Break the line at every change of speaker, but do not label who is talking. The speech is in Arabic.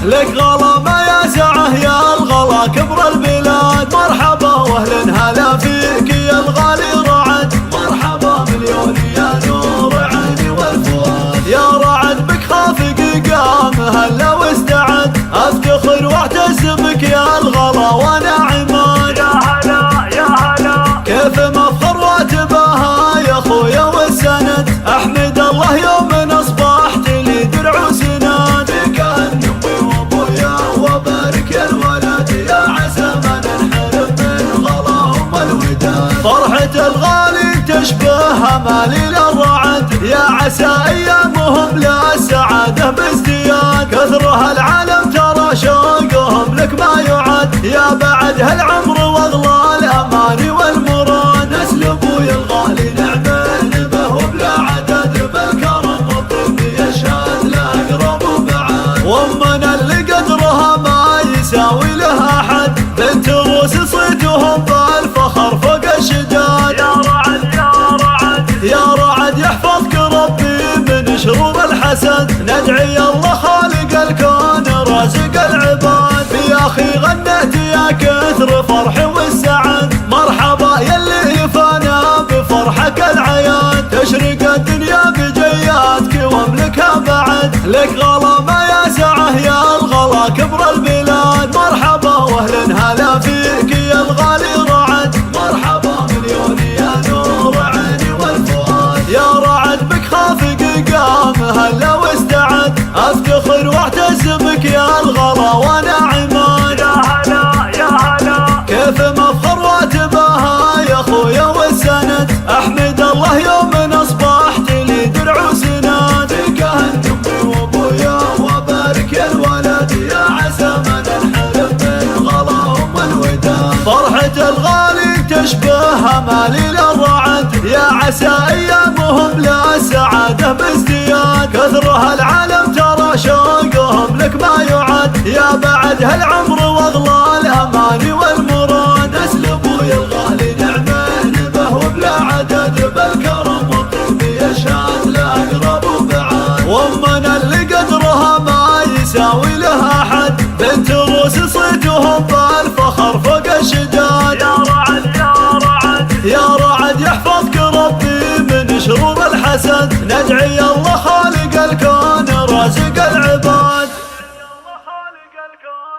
لك غلا ما يا سعه يا الغلا كبر البلاد. مرحبا واهلا هلا فيك يا الغالي رعد، مرحبا مليون يا نور عيني والفؤاد. يا رعد بك خافق قام هلا واستعد، افتخر واعتز بك يا الغلا وانا عماد.
يا هلا يا هلا
كيف مفخر واتباها يا خويا والسند، احمد الله يوم اصبحت لي درع وسناد. بك امي وابويا وبارك يا الولد، يا عسى ما ننحرم من غلاهم الوداد. فرحة الغالي تشبه مالي للرعد، يا عسى ايامهم للسعاده بازدياد. كثرها العالم ترى شوقهم لك ما يعد، يا بعد هالعمر واغلى الاماني والمراد. نسل ابوي الغالي نعمل به وبلا عدد، بالكرم والطيب يشهد له اقرب وبعاد. وامنا اللي قدرها ما يساوي لها حد، بنت روس صيتهم بالفخر فوق الشداد.
يا رعد يا رعد
يا رعد يحفظك ربي من شرور الحسد، ندعي الله خالق الكون رازق العباد. في اخي غنيت يا كثر فرح والسعد، مرحبا يلي يفانا بفرحك العياد. تشرق الدنيا بجياتك واملكها بعد، لك غلا ما يا سعه يا الغلا كبر البلاد. مرحبا واهلا هلا فيك يا الغالي رعد، مرحبا مليون يا نور عيني والفؤاد. يا رعد بك خافق قام هلا واستعد، افتخر واعتز بك يا الغلا وانا عماد.
يا هلا يا هلا
كيف مفخر واتباها يا خويا والسند، احمد الله يوم اصبحت لي درع وسناد. بك امي وابويا وبارك يا الولد، يا عسى ما ننحرم من غلاهم الوداد. فرحة الغالي تشبه مالي للرعد، يا عسى ايامهم للسعاده بازدياد. كثرها العالم ترى شوقهم لك ما يعد، يا بعد هالعمر واغلى الاماني والمراد. نسل ابوي الغالي نعمل به وبلا عدد، بالكرم والطيب يشهد له اقرب وبعاد. وامنا اللي قدرها ما يساوي لها حد، بنت روس صيتهم بالفخر فوق الشداد.
يا رعد يا رعد
يا رعد يحفظك ربي من شرور الحسد، ندعي الله خالق الكون رازق العباد.
الله خالق الكون